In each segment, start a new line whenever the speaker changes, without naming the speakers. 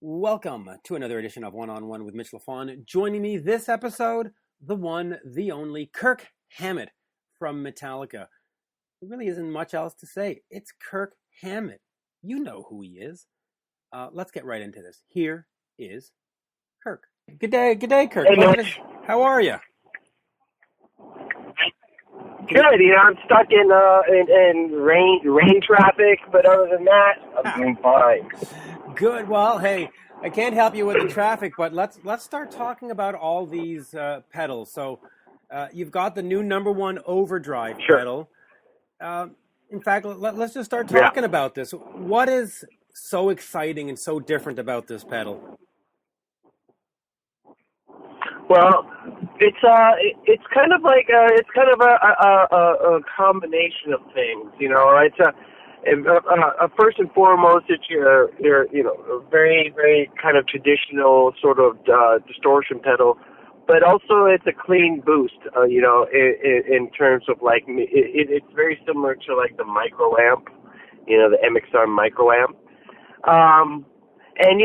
Welcome to another edition of One-on-One with Mitch Lafon. Joining me this episode, the one, the only, Kirk Hammett from Metallica. There really isn't much else to say. It's Kirk Hammett. You know who he is. Let's get right into this. Here is Kirk. Good day, Kirk.
Hey, Mitch.
How are you?
Good. I'm stuck in rain traffic, but other than that, I'm doing fine.
Good. Well, hey, I can't help you with the traffic, but let's start talking about all these pedals. So, you've got the new #1 Overdrive pedal. In fact, let's just start talking about this. What is so exciting and so different about this pedal?
Well, it's kind of like a combination of things. It's first and foremost, it's your very, very kind of traditional sort of distortion pedal, but also it's a clean boost. In terms of like it's very similar to like the micro amp, the MXR micro amp. And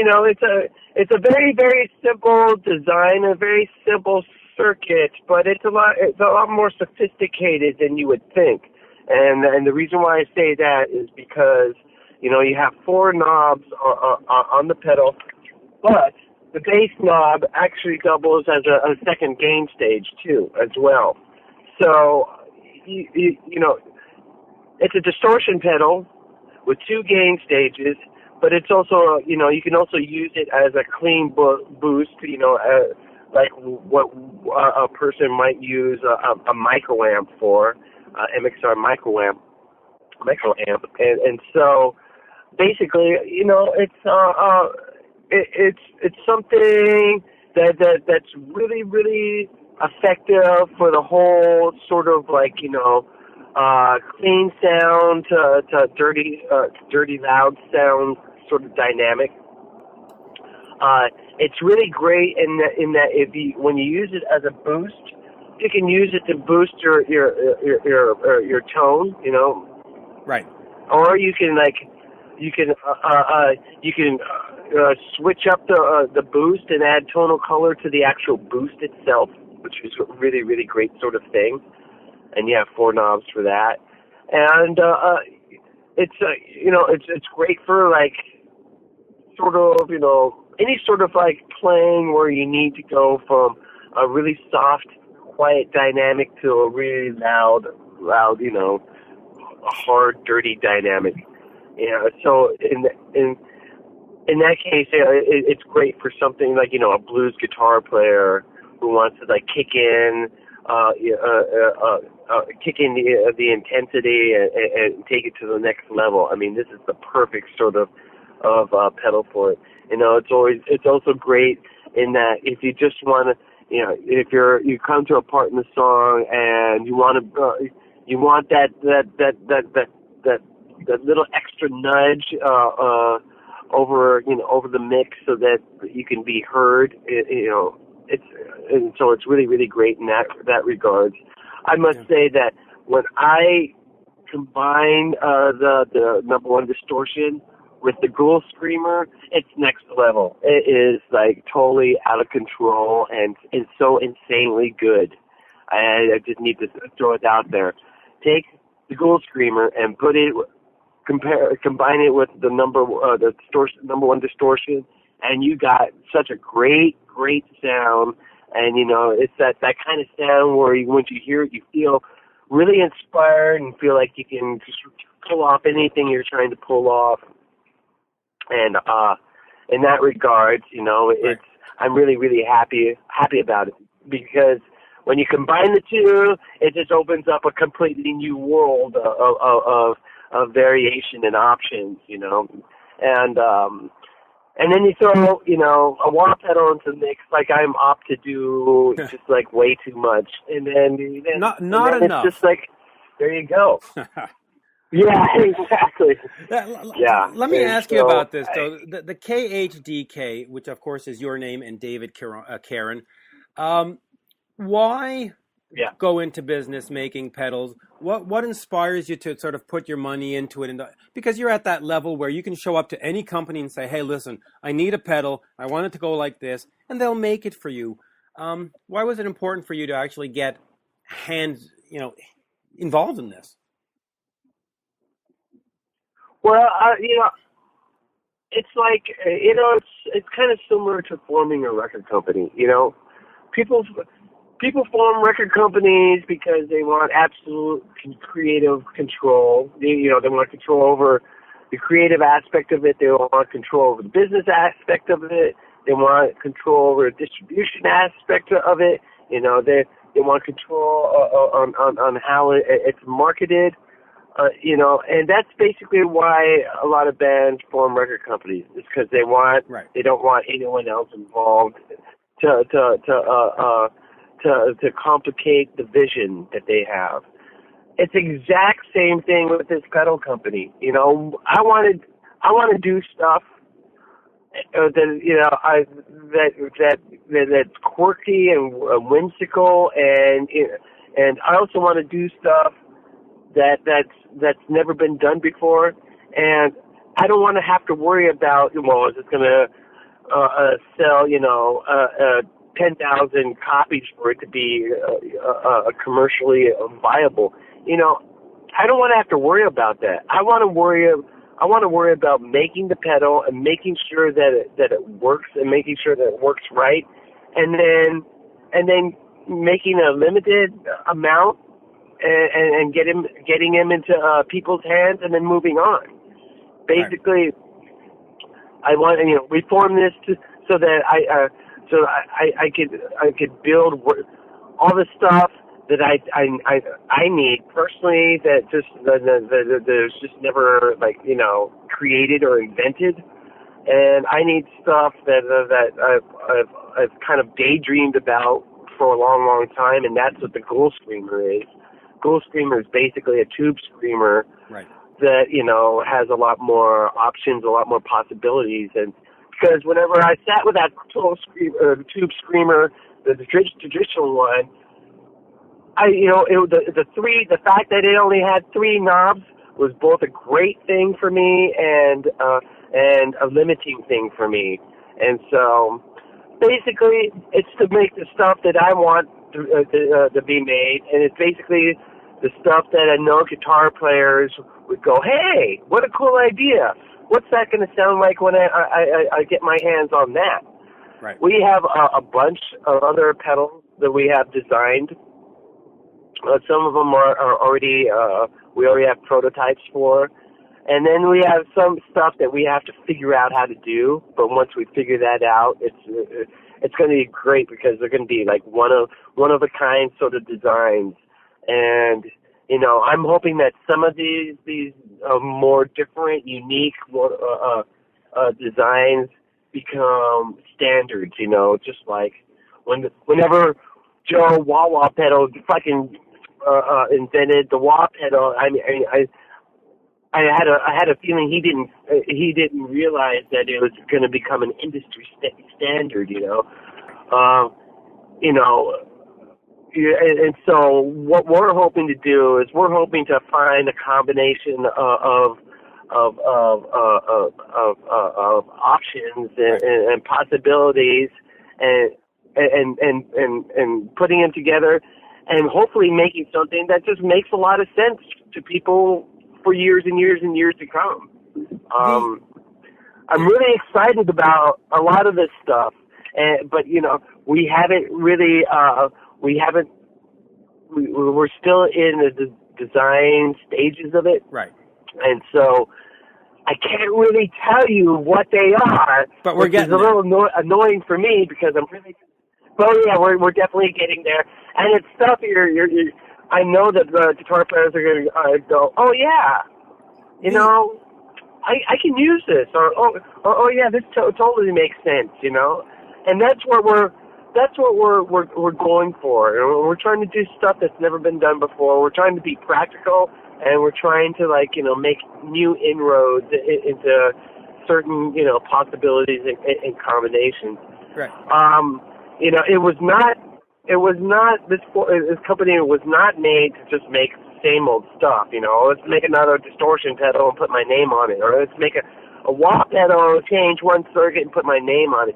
it's a very, very simple design, a very simple circuit, but it's a lot more sophisticated than you would think. And the reason why I say that is because, you have 4 knobs on the pedal, but the bass knob actually doubles as a second gain stage too, as well. So, it's a distortion pedal with 2 gain stages, but it's also, you can also use it as a clean boost, like what a person might use a micro amp for. MXR micro amp, and so basically, it's something that's really, really effective for the whole sort of like clean sound to dirty loud sound sort of dynamic. It's really great in that when you use it as a boost, you can use it to boost your tone,
Right.
Or you can switch up the boost and add tonal color to the actual boost itself, which is a really, really great sort of thing. And you have 4 knobs for that, and it's great for like sort of any sort of like playing where you need to go from a really soft, quiet dynamic to a really loud, hard, dirty dynamic. So in that case, it's great for something like a blues guitar player who wants to like kick in the intensity and take it to the next level. I mean, this is the perfect sort of pedal for it. It's also great in that if you just want to, if you come to a part in the song and you want that little extra nudge over the mix so that you can be heard, so it's really, really great in that regards. I must say that when I combine the #1 distortion with the Ghoul Screamer, it's next level. It is like totally out of control and it's so insanely good. I just need to throw it out there. Take the Ghoul Screamer and combine it with the #1 distortion, and you got such a great sound. And it's that kind of sound where once you hear it, you feel really inspired and feel like you can just pull off anything you're trying to pull off. And in that regards, I'm really, really happy about it, because when you combine the two, it just opens up a completely new world of variation and options, and then you throw, a wah pedal into the mix, like I'm up to do, just like way too much, and then
not
enough.
It's
just like, there you go. Yeah, exactly.
Let me ask you about this, though. The KHDK, which of course is your name and David Karon. Why go into business making pedals? What inspires you to sort of put your money into it? Because you're at that level where you can show up to any company and say, hey, listen, I need a pedal. I want it to go like this. And they'll make it for you. Why was it important for you to actually get involved in this?
Well, it's like, it's kind of similar to forming a record company. People form record companies because they want absolute creative control. They want control over the creative aspect of it. They want control over the business aspect of it. They want control over the distribution aspect of it. They want control on how it's marketed. And that's basically why a lot of bands form record companies. It's because they don't want anyone else involved to complicate the vision that they have. It's the exact same thing with this pedal company. I want to do stuff that's quirky and whimsical, and I also want to do stuff that's never been done before, and I don't want to have to worry about, is it going to sell 10,000 copies for it to be commercially viable. I don't want to have to worry about that. I want to worry about making the pedal and making sure that it works and making sure that it works right, and then making a limited amount and getting him into people's hands and then moving on. Basically, I want we formed this so that I could build all the stuff that I need personally that there's just never created or invented, and I need stuff that I've kind of daydreamed about for a long time, and that's what the Ghoul Screamer is. Ghoul Screamer is basically a tube screamer that has a lot more options, a lot more possibilities, and because whenever I sat with that tube screamer, the traditional one, the fact that it only had 3 knobs was both a great thing for me and a limiting thing for me. And so basically, it's to make the stuff that I want to be made, and it's basically the stuff that I know guitar players would go, hey, what a cool idea. What's that going to sound like when I get my hands on that?
Right.
We have a bunch of other pedals that we have designed. Some of them are already, we already have prototypes for. And then we have some stuff that we have to figure out how to do. But once we figure that out, it's going to be great because they're going to be like one of a kind sort of designs. And I'm hoping that some of these more different, unique designs become standards. Just like whenever Joe wah-wah pedal fucking invented the wah pedal. I had a feeling he didn't realize that it was going to become an industry standard. And so what we're hoping to do is we're hoping to find a combination of options and possibilities and putting them together and hopefully making something that just makes a lot of sense to people for years and years and years to come. I'm really excited about a lot of this stuff, but we haven't really we're still in the design stages of it,
right?
And so I can't really tell you what they are,
but we're getting
a little annoying for me because I'm really. But yeah, we're definitely getting there, and it's stuff I know that the guitar players are going to go, oh yeah, I can use this, or oh yeah, this totally makes sense, and that's what we're going for. We're trying to do stuff that's never been done before. We're trying to be practical, and we're trying to make new inroads into certain possibilities and combinations.
Right.
It was not this company was not made to just make same old stuff. You know, let's make another distortion pedal and put my name on it, or let's make a wah pedal, change one circuit and put my name on it.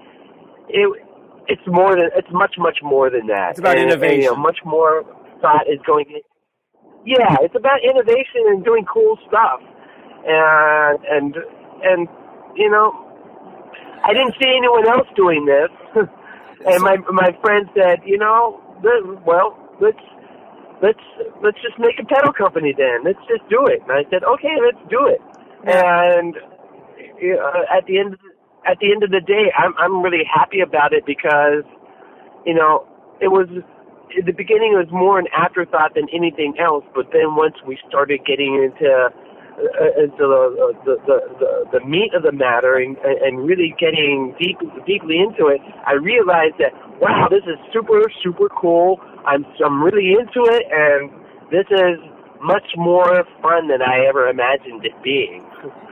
It's much more than that.
It's about innovation.
And, much more thought is going in. Yeah, it's about innovation and doing cool stuff. And you know, I didn't see anyone else doing this. And my friend said, you know, well, let's just make a pedal company then. Let's just do it. And I said, okay, let's do it. And at the end of the day, I'm really happy about it because, you know, it was in the beginning it was more an afterthought than anything else. But then once we started getting into the meat of the matter and really getting deeply into it, I realized that, wow, this is super cool. I'm really into it, and this is much more fun than I ever imagined it being.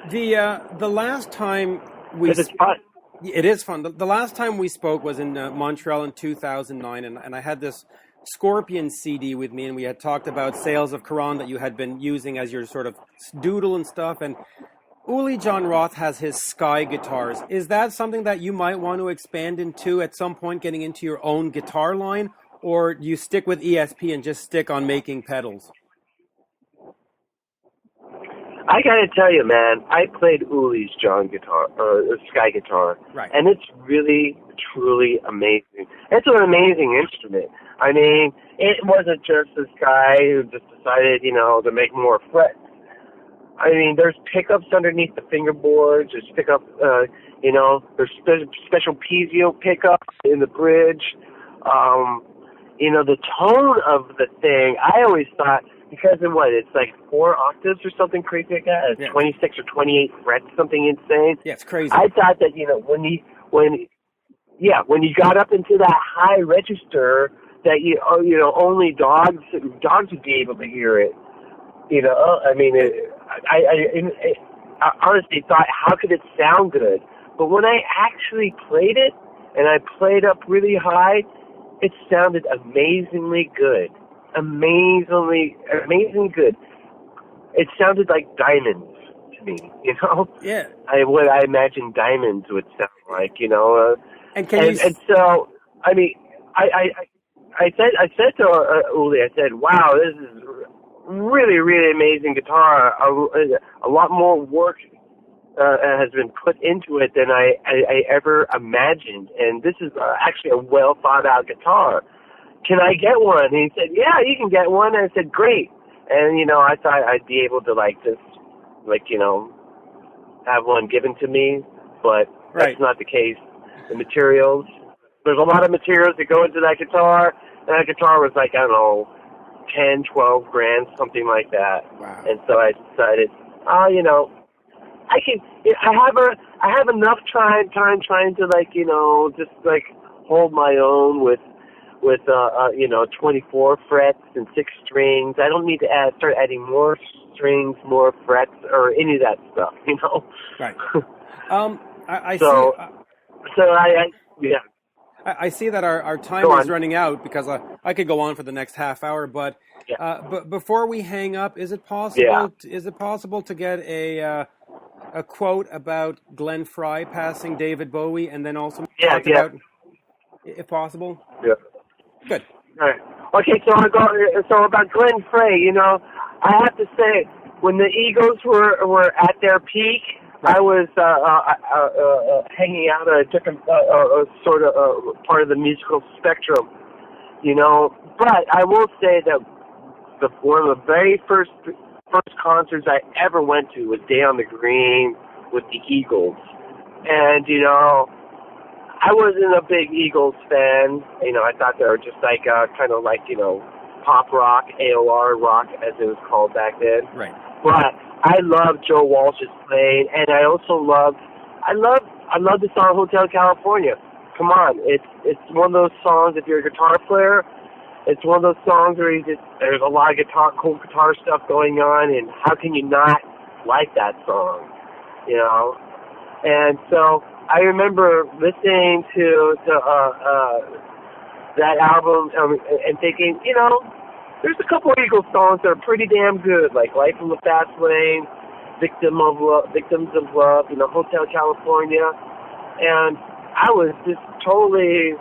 The last time we
it's fun.
It is fun. The last time we spoke was in Montreal in 2009, and I had this Scorpion CD with me, and we had talked about sales of Karon that you had been using as your sort of doodle and stuff. And Uli Jon Roth has his Sky guitars. Is that something that you might want to expand into at some point, getting into your own guitar line, or do you stick with ESP and just stick on making pedals?
I gotta tell you, man, I played Uli's Sky guitar,
right,
and it's really, truly amazing. It's an amazing instrument. I mean, it wasn't just this guy who just decided, you know, to make more frets. I mean, there's pickups underneath the fingerboards. There's pickup, you know, there's special piezo pickups in the bridge. You know, the tone of the thing, I always thought, because of what, it's like 4 octaves or something crazy like that? It's 26 or 28 frets, something insane.
Yeah, it's crazy.
I thought that, you know, when you got up into that high register, that you know, only dogs would be able to hear it. You know, I mean, I honestly thought, how could it sound good? But when I actually played it, and I played up really high, it sounded amazingly good. Amazingly good. It sounded like diamonds to me, you know?
Yeah.
What I imagine diamonds would sound like, you know?
And
so, I mean, I said to Uli, I said, wow, this is really, really amazing guitar. A lot more work has been put into it than I ever imagined. And this is actually a well thought out guitar. Can I get one? And he said, yeah, you can get one. And I said, great. And, you know, I thought I'd be able to, you know, have one given to me. But that's not the case. The materials, there's a lot of materials that go into that guitar. And that guitar was like, I don't know, 10, 12 grand, something like that.
Wow.
And so I decided, you know, I have enough time trying to, like, you know, just like hold my own with you know, 24 frets and 6 strings. I don't need to start adding more strings, more frets, or any of that stuff, you know.
Right. I see that our time is running out, because I could go on for the next half hour, but but before we hang up, is it possible to get a quote about Glenn Frey passing David Bowie, and then also talk about, if possible?
Yeah.
Good.
All right. Okay, so about Glenn Frey, you know, I have to say, when the Eagles were at their peak, I was hanging out at a different sort of part of the musical spectrum, you know. But I will say that one of the very first concerts I ever went to was Day on the Green with the Eagles, and you know, I wasn't a big Eagles fan. You know, I thought they were just like kind of like, you know, pop rock, AOR rock, as it was called back then.
Right.
But I love Joe Walsh's playing, and I also love the song Hotel California. Come on, it's one of those songs. If you're a guitar player, it's one of those songs where there's a lot of cool guitar stuff going on, and how can you not like that song? You know, and so I remember listening to that album and thinking, you know, there's a couple of Eagles songs that are pretty damn good, like Life in the Fast Lane, Victims of Love, you know, Hotel California. And I was just totally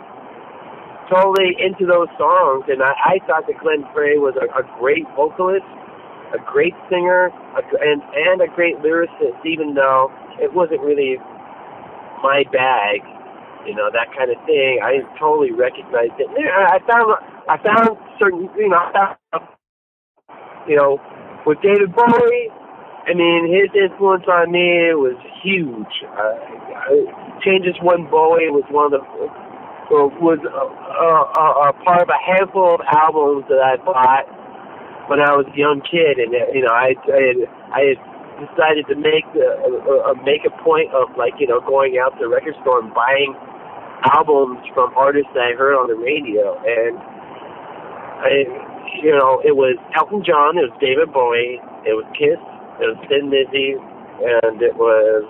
into those songs. And I thought that Glenn Frey was a great vocalist, a great singer, and a great lyricist, even though it wasn't really my bag, you know, that kind of thing. I totally recognized it. I found certain, you know, with David Bowie, I mean, his influence on me was huge. Changes One Bowie was one of the part of a handful of albums that I bought when I was a young kid, and you know, I had decided to make a point of, like, you know, going out to the record store and buying albums from artists that I heard on the radio, and you know, it was Elton John, it was David Bowie, it was Kiss, it was Thin Lizzy, and it was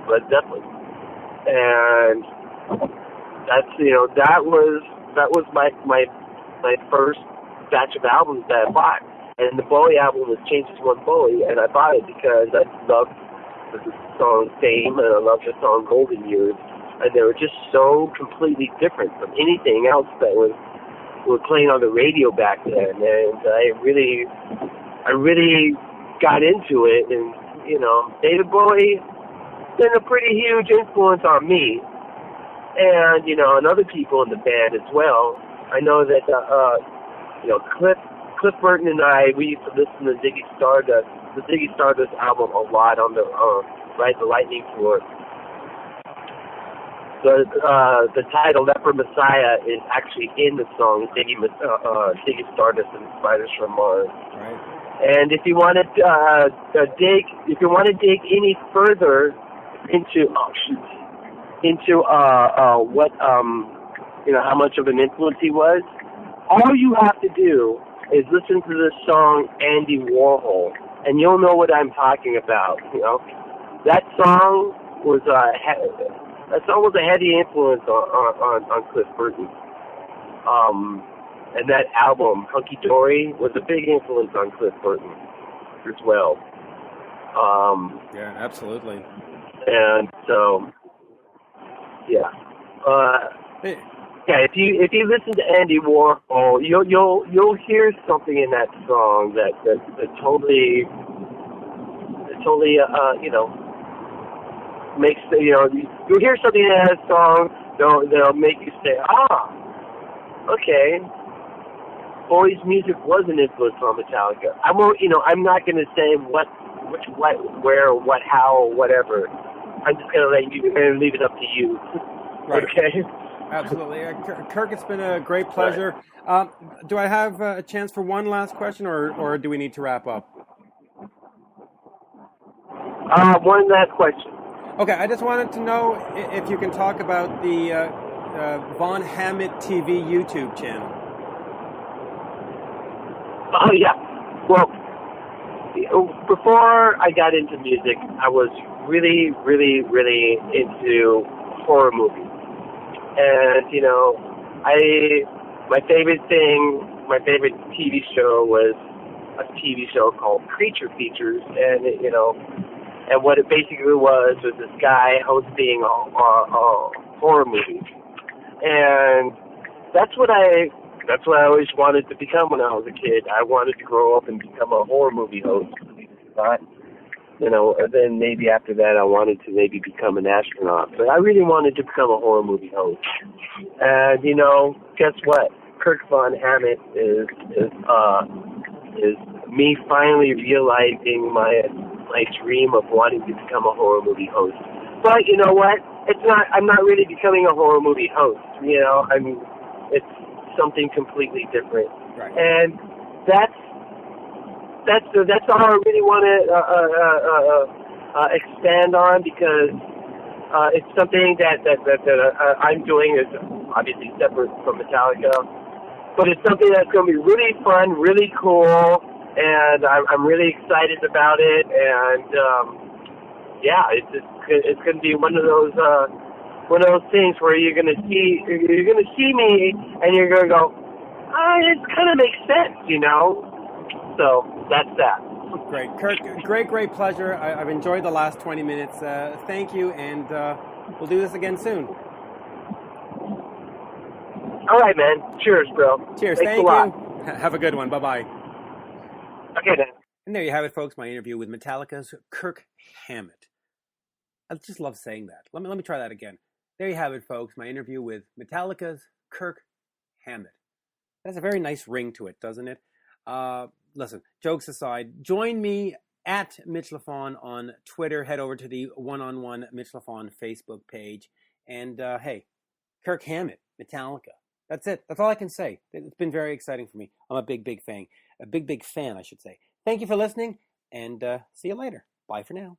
Led Zeppelin. And that's, you know, that was my first batch of albums that I bought. And the Bowie album was Changes One Bowie, and I bought it because I loved the song Fame, and I loved the song Golden Years, and they were just so completely different from anything else that were playing on the radio back then. And I really got into it. And, you know, David Bowie been a pretty huge influence on me, and, you know, and other people in the band as well. I know that you know, Cliff Burton and I, we used to listen to the Ziggy Stardust album a lot on the Ride the Lightning tour. The title Leper Messiah is actually in the song Ziggy Stardust and Spiders from Mars.
Right.
And if you want to dig any further into what you know, how much of an influence he was, all you have to do is listen to this song Andy Warhol, and you'll know what I'm talking about. You know, that song was a heavy influence on Cliff Burton. And that album, Hunky Dory, was a big influence on Cliff Burton as well.
Yeah, absolutely.
And so, yeah.
Hey.
Yeah, if you listen to Andy Warhol, you'll hear something in that song that totally you know, makes the, you know, you'll hear something in that song that'll make you say, okay, Bowie's music was an influence on Metallica. I won't, you know, I'm not going to say what, where, what, how, whatever. I'm just going to leave it up to you.
Right.
Okay.
Absolutely. Kirk, it's been a great pleasure. Right. Do I have a chance for one last question, or do we need to wrap up?
One last question.
Okay, I just wanted to know if you can talk about the Von Hammett TV YouTube channel.
Oh, yeah. Well, before I got into music, I was really, really, really into horror movies. And, you know, my favorite TV show was a TV show called Creature Features, and it, you know, and what it basically was this guy hosting a horror movie, and that's what I always wanted to become when I was a kid. I wanted to grow up and become a horror movie host. But, you know, and then maybe after that I wanted to maybe become an astronaut. But I really wanted to become a horror movie host. And, you know, guess what? Kirk Von Hammett is me finally realizing my dream of wanting to become a horror movie host. But you know what? I'm not really becoming a horror movie host. You know, it's something completely different.
Right.
And that's all I really want to expand on, because it's something that I'm doing is obviously separate from Metallica, but it's something that's going to be really fun, really cool, and I'm really excited about it. And yeah, it's going to be one of those one of those things where you're gonna see me and you're gonna go, it kind of makes sense, you know. So that's that.
Great, Kirk. Great pleasure. I've enjoyed the last 20 minutes. Thank you, and we'll do this again soon.
All right, man. Cheers, bro.
Cheers.
Thanks
Thank
a lot.
you. Have a good one. Bye-bye.
Okay, then.
And there you have it, folks, my interview with Metallica's Kirk Hammett. I just love saying that. Let me try that again. There you have it, folks, my interview with Metallica's Kirk Hammett. That's a very nice ring to it, doesn't it? Listen, jokes aside, join me at Mitch Lafon on Twitter. Head over to the One-on-One Mitch Lafon Facebook page. And, hey, Kirk Hammett, Metallica. That's it. That's all I can say. It's been very exciting for me. I'm a big fan. A big fan, I should say. Thank you for listening, and see you later. Bye for now.